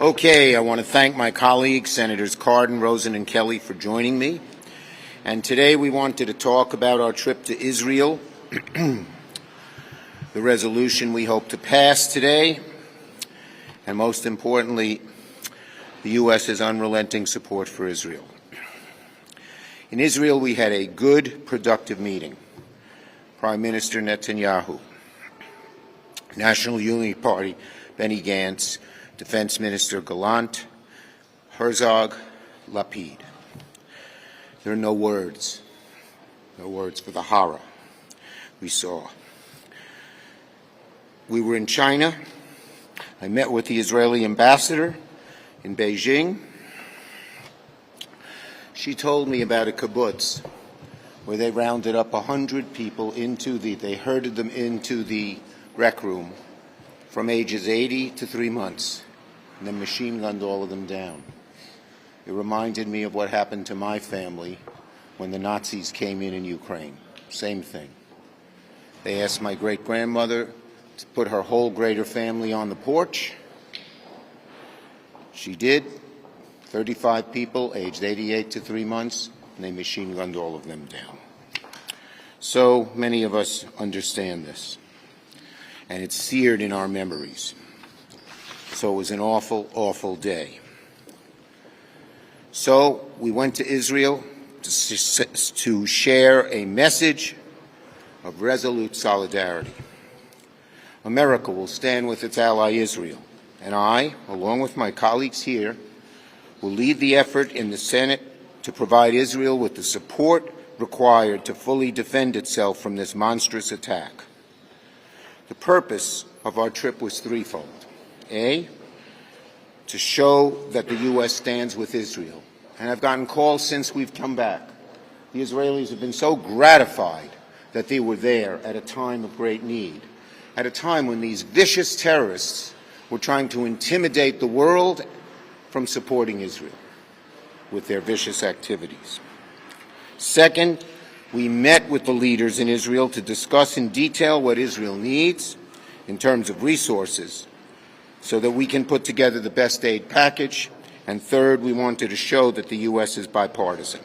Okay, I want to thank my colleagues, Senators Cardin, Rosen, and Kelly, for joining me. And today we wanted to talk about our trip to Israel, the resolution we hope to pass today, and most importantly, the U.S.'s unrelenting support for Israel. In Israel, we had a good, productive meeting. Prime Minister Netanyahu, National Unity Party, Benny Gantz, Defense Minister Gallant, Herzog, Lapid. There are no words for the horror we saw. We were in China. I met with the Israeli ambassador in Beijing. She told me about a kibbutz where they rounded up 100 people they herded them into the rec room from ages 80 to 3 months, and then machine gunned all of them down. It reminded me of what happened to my family when the Nazis came in Ukraine. Same thing. They asked my great-grandmother to put her whole greater family on the porch. She did. 35 people, aged 88 to 3 months, and they machine gunned all of them down. So many of us understand this, and it's seared in our memories. So it was an awful, awful day. So we went to Israel to share a message of resolute solidarity. America will stand with its ally Israel, and I, along with my colleagues here, will lead the effort in the Senate to provide Israel with the support required to fully defend itself from this monstrous attack. The purpose of our trip was threefold. A, to show that the U.S. stands with Israel. And I've gotten calls since we've come back. The Israelis have been so gratified that they were there at a time of great need, at a time when these vicious terrorists were trying to intimidate the world from supporting Israel with their vicious activities. Second, we met with the leaders in Israel to discuss in detail what Israel needs in terms of resources so that we can put together the best aid package. And third, we wanted to show that the U.S. is bipartisan.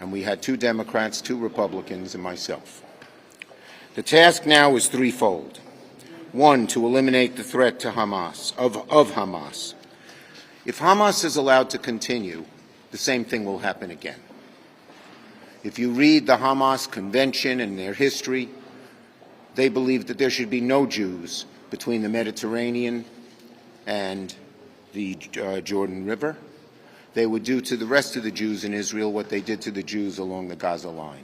And we had 2 Democrats, 2 Republicans, and myself. The task now is threefold. 1, to eliminate the threat to Hamas, of Hamas. If Hamas is allowed to continue, the same thing will happen again. If you read the Hamas Convention and their history, they believe that there should be no Jews between the Mediterranean and the Jordan River. They would do to the rest of the Jews in Israel what they did to the Jews along the Gaza line.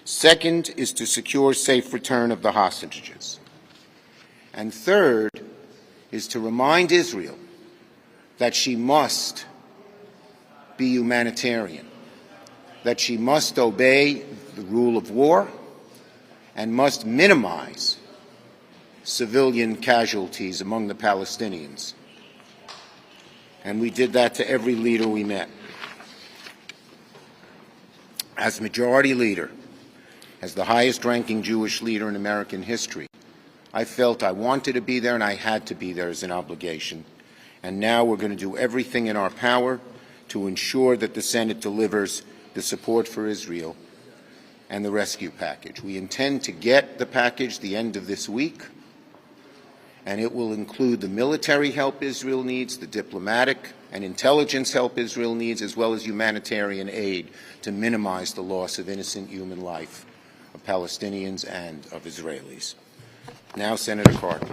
Second is to secure safe return of the hostages. And third is to remind Israel that she must be humanitarian, that she must obey the rule of war and must minimize civilian casualties among the Palestinians. And we did that to every leader we met. As Majority Leader, as the highest-ranking Jewish leader in American history, I felt I wanted to be there and I had to be there as an obligation. And now we're going to do everything in our power to ensure that the Senate delivers the support for Israel and the rescue package. We intend to get the package the end of this week, and it will include the military help Israel needs, the diplomatic and intelligence help Israel needs, as well as humanitarian aid to minimize the loss of innocent human life of Palestinians and of Israelis. Now, Senator Cardin.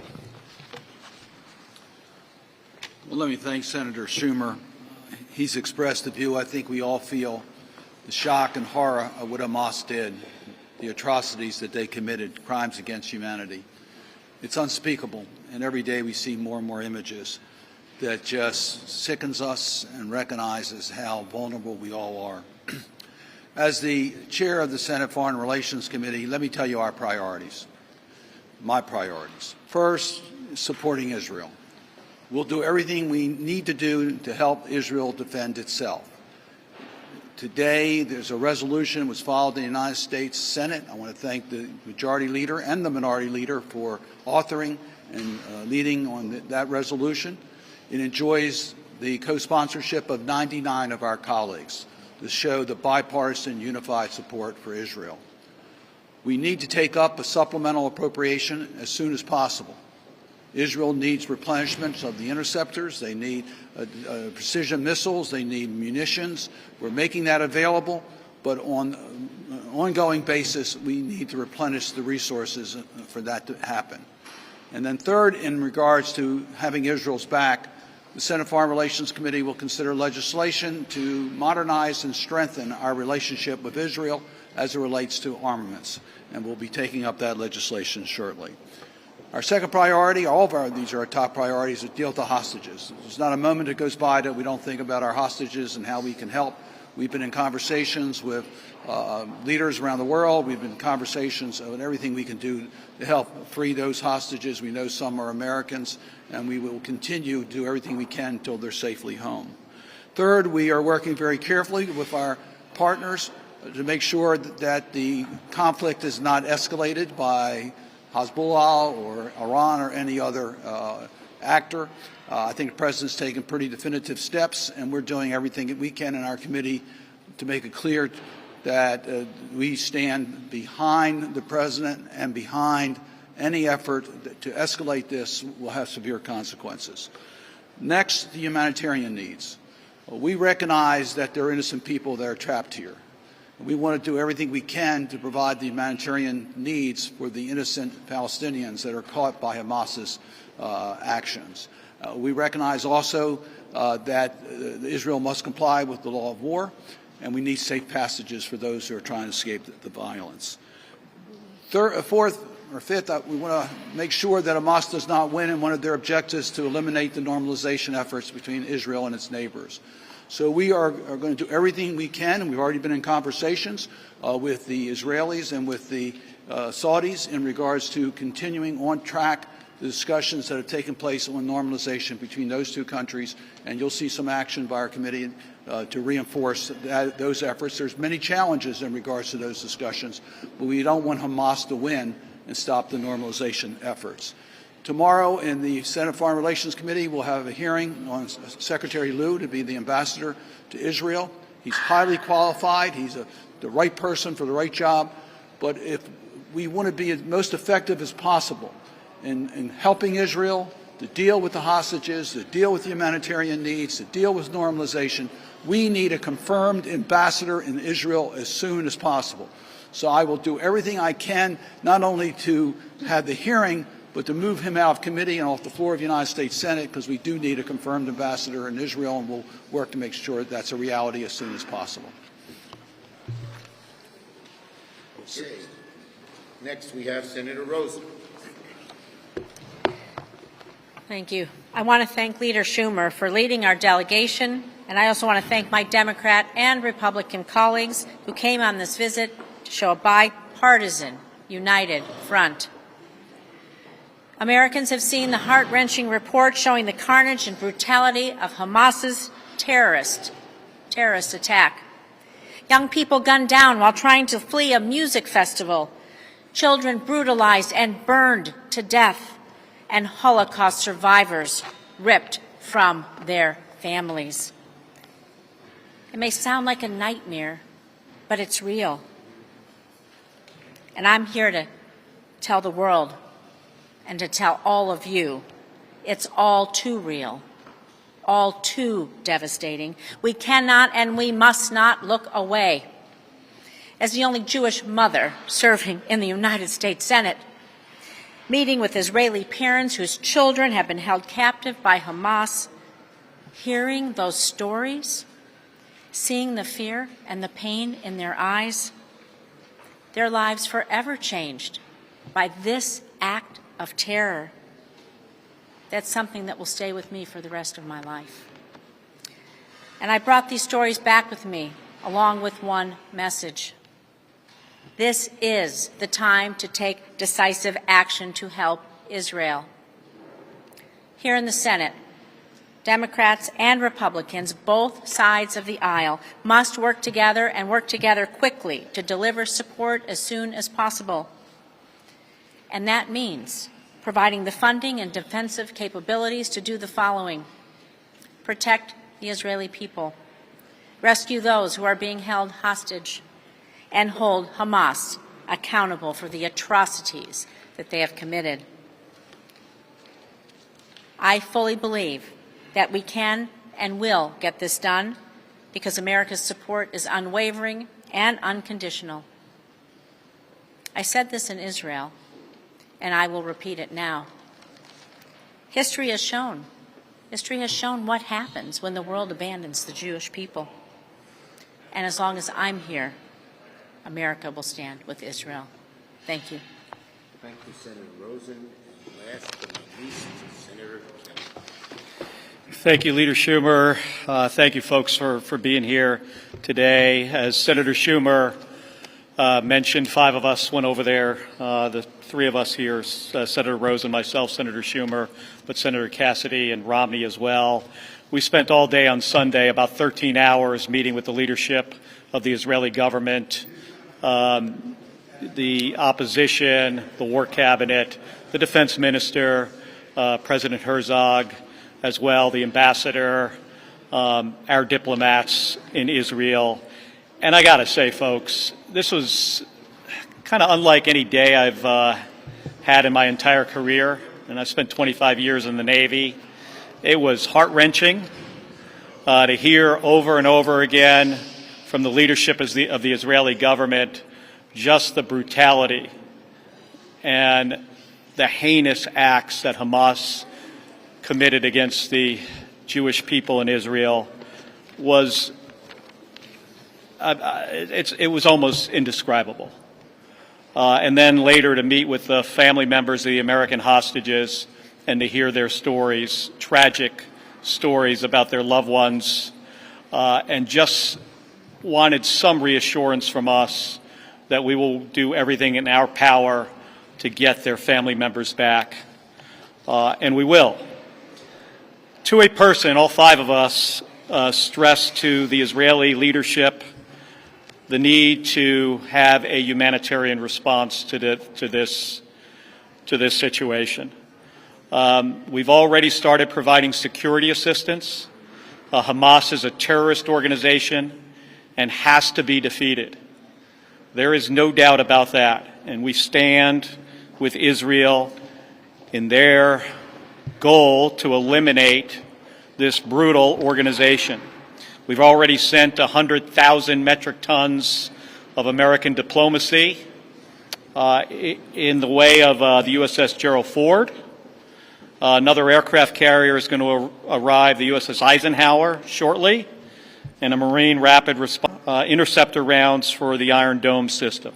Well, let me thank Senator Schumer. He's expressed the view I think we all feel, the shock and horror of what Hamas did, the atrocities that they committed, crimes against humanity. It's unspeakable, and every day we see more and more images that just sickens us and recognizes how vulnerable we all are. As the chair of the Senate Foreign Relations Committee, let me tell you our priorities, my priorities. First, supporting Israel. We'll do everything we need to do to help Israel defend itself. Today, there's a resolution that was filed in the United States Senate. I want to thank the Majority Leader and the Minority Leader for authoring and leading on that resolution. It enjoys the co-sponsorship of 99 of our colleagues to show the bipartisan unified support for Israel. We need to take up a supplemental appropriation as soon as possible. Israel needs replenishment of the interceptors. They need precision missiles. They need munitions. We're making that available, but on an ongoing basis, we need to replenish the resources for that to happen. And then third, in regards to having Israel's back, the Senate Foreign Relations Committee will consider legislation to modernize and strengthen our relationship with Israel as it relates to armaments, and we'll be taking up that legislation shortly. Our second priority, these are our top priorities, is deal with the hostages. There's not a moment that goes by that we don't think about our hostages and how we can help. We've been in conversations with leaders around the world. We've been in conversations on everything we can do to help free those hostages. We know some are Americans, and we will continue to do everything we can until they're safely home. Third, we are working very carefully with our partners to make sure that the conflict is not escalated by Hezbollah or Iran or any other actor. I think the President's taken pretty definitive steps, and we're doing everything that we can in our committee to make it clear that we stand behind the President and behind any effort to escalate this will have severe consequences. Next, the humanitarian needs. We recognize that there are innocent people that are trapped here. We want to do everything we can to provide the humanitarian needs for the innocent Palestinians that are caught by Hamas's actions. We recognize also that Israel must comply with the law of war, and we need safe passages for those who are trying to escape the violence. Fourth or fifth, we want to make sure that Hamas does not win, and one of their objectives to eliminate the normalization efforts between Israel and its neighbors. So we are going to do everything we can, and we've already been in conversations with the Israelis and with the Saudis in regards to continuing on track the discussions that have taken place on normalization between those two countries, and you'll see some action by our committee to reinforce those efforts. There's many challenges in regards to those discussions, but we don't want Hamas to win and stop the normalization efforts. Tomorrow in the Senate Foreign Relations Committee, we'll have a hearing on Secretary Lew to be the ambassador to Israel. He's highly qualified. He's the right person for the right job. But if we want to be as most effective as possible in helping Israel to deal with the hostages, to deal with the humanitarian needs, to deal with normalization, we need a confirmed ambassador in Israel as soon as possible. So I will do everything I can, not only to have the hearing, but to move him out of committee and off the floor of the United States Senate, because we do need a confirmed ambassador in Israel, and we'll work to make sure that's a reality as soon as possible. Okay. Next, we have Senator Rosen. Thank you. I want to thank Leader Schumer for leading our delegation, and I also want to thank my Democrat and Republican colleagues who came on this visit to show a bipartisan, united front. Americans have seen the heart-wrenching report showing the carnage and brutality of Hamas's terrorist attack. Young people gunned down while trying to flee a music festival, children brutalized and burned to death, and Holocaust survivors ripped from their families. It may sound like a nightmare, but it's real. And I'm here to tell the world and to tell all of you, it's all too real, all too devastating. We cannot and we must not look away. As the only Jewish mother serving in the United States Senate, meeting with Israeli parents whose children have been held captive by Hamas, hearing those stories, seeing the fear and the pain in their eyes, their lives forever changed by this act of terror. That's something that will stay with me for the rest of my life. And I brought these stories back with me, along with one message. This is the time to take decisive action to help Israel. Here in the Senate, Democrats and Republicans, both sides of the aisle, must work together and work together quickly to deliver support as soon as possible. And that means providing the funding and defensive capabilities to do the following: protect the Israeli people, rescue those who are being held hostage, and hold Hamas accountable for the atrocities that they have committed. I fully believe that we can and will get this done because America's support is unwavering and unconditional. I said this in Israel, and I will repeat it now. History has shown what happens when the world abandons the Jewish people. And as long as I'm here, America will stand with Israel. Thank you. Thank you, Senator Rosen. And last but not least, Senator Cardin. Thank you, Leader Schumer. Thank you, folks, for being here today. As Senator Schumer mentioned, 5 of us went over there. The 3 of us here, Senator Rosen, myself, Senator Schumer, but Senator Cassidy and Romney as well. We spent all day on Sunday, about 13 hours, meeting with the leadership of the Israeli government, the opposition, the war cabinet, the defense minister, President Herzog, as well, the ambassador, our diplomats in Israel. And I got to say, folks, this was kind of unlike any day I've had in my entire career, and I spent 25 years in the Navy. It was heart-wrenching to hear over and over again from the leadership of the Israeli government just the brutality and the heinous acts that Hamas committed against the Jewish people in Israel was it was almost indescribable. And then later to meet with the family members of the American hostages and to hear their stories, tragic stories about their loved ones, and just wanted some reassurance from us that we will do everything in our power to get their family members back. And we will. To a person, all 5 of us stressed to the Israeli leadership the need to have a humanitarian response to this situation. We've already started providing security assistance. Hamas is a terrorist organization and has to be defeated. There is no doubt about that. And we stand with Israel in their goal to eliminate this brutal organization. We've already sent 100,000 metric tons of American diplomacy in the way of the USS Gerald Ford. Another aircraft carrier is going to arrive, the USS Eisenhower, shortly, and a Marine Rapid Response interceptor rounds for the Iron Dome system.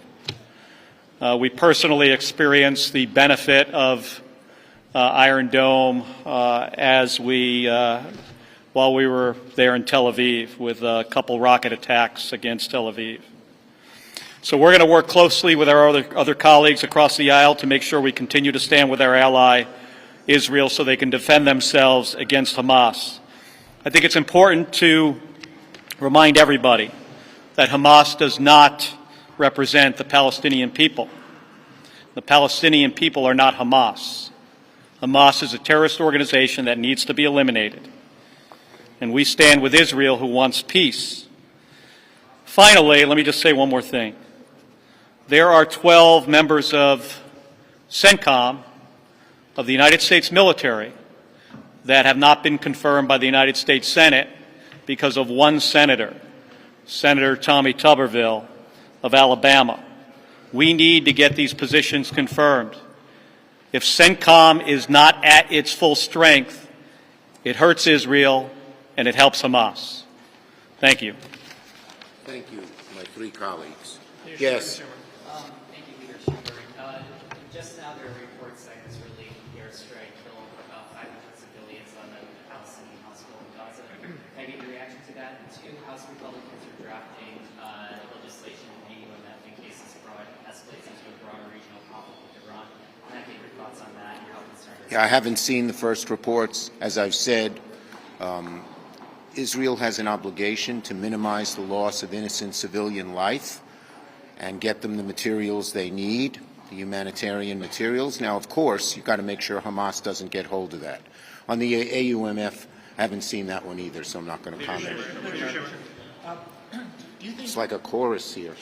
We personally experienced the benefit of Iron Dome while we were there in Tel Aviv with a couple rocket attacks against Tel Aviv. So we're going to work closely with our other colleagues across the aisle to make sure we continue to stand with our ally, Israel, so they can defend themselves against Hamas. I think it's important to remind everybody that Hamas does not represent the Palestinian people. The Palestinian people are not Hamas. Hamas is a terrorist organization that needs to be eliminated. And we stand with Israel, who wants peace. Finally, let me just say one more thing. There are 12 members of CENTCOM, of the United States military, that have not been confirmed by the United States Senate because of one senator, Senator Tommy Tuberville of Alabama. We need to get these positions confirmed. If CENTCOM is not at its full strength, it hurts Israel and it helps Hamas. Thank you. Thank you, my 3 colleagues. Leader Yes. Schumer. Thank you, Leader Schumer. Just now there are reports that an Israeli airstrike killed about 500 civilians on the Palestinian hospital in Gaza. Can I get your reaction to that? And 2, House Republicans are drafting legislation in the EU that in case this escalates into a broader regional conflict with Iran. Can I get your thoughts on that and how concerned? Yeah, I haven't seen the first reports. As I've said, Israel has an obligation to minimize the loss of innocent civilian life and get them the materials they need, the humanitarian materials. Now, of course, you've got to make sure Hamas doesn't get hold of that. On the AUMF I haven't seen that one either, so I'm not going to comment. It's like a chorus here.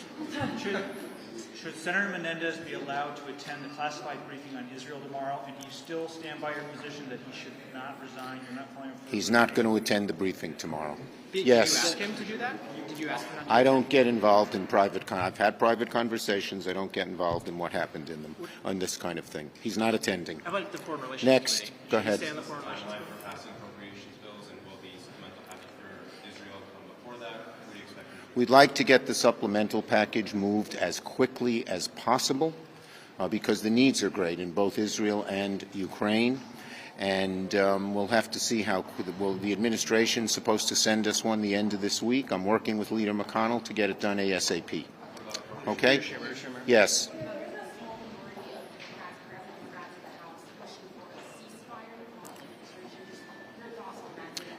Should Senator Menendez be allowed to attend the classified briefing on Israel tomorrow, and do you still stand by your position that he should not resign? You're not calling him for He's not going to attend the briefing tomorrow. Did Yes. you ask him to do that? Did you ask him not to I don't get involved in I've had private conversations. I don't get involved in what happened in them on this kind of thing. He's not attending. How about the Foreign Relations Next. Committee? Go Should he ahead. stay on the Foreign Relations Committee? For passing appropriations bills, and will the supplemental package for Israel come before that? What do you expect? We'd like to get the supplemental package moved as quickly as possible because the needs are great in both Israel and Ukraine. And we'll have to see how the administration's supposed to send us one the end of this week. I'm working with Leader McConnell to get it done ASAP. Okay? Yes.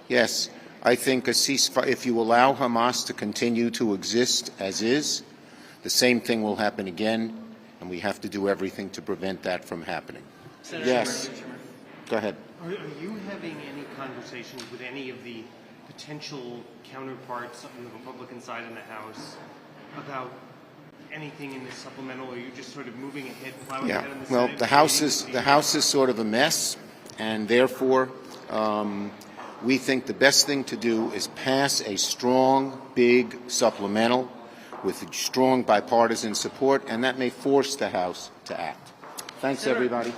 Yes. I think a ceasefire, if you allow Hamas to continue to exist as is, the same thing will happen again, and we have to do everything to prevent that from happening. Senator Yes. Schumer. Go ahead. Are you having any conversations with any of the potential counterparts on the Republican side in the House about anything in this supplemental, or are you just sort of moving ahead, plowing ahead on the Well, Senate? the House is sort of a mess, and therefore we think the best thing to do is pass a strong, big supplemental with strong bipartisan support, and that may force the House to act. Thanks, everybody.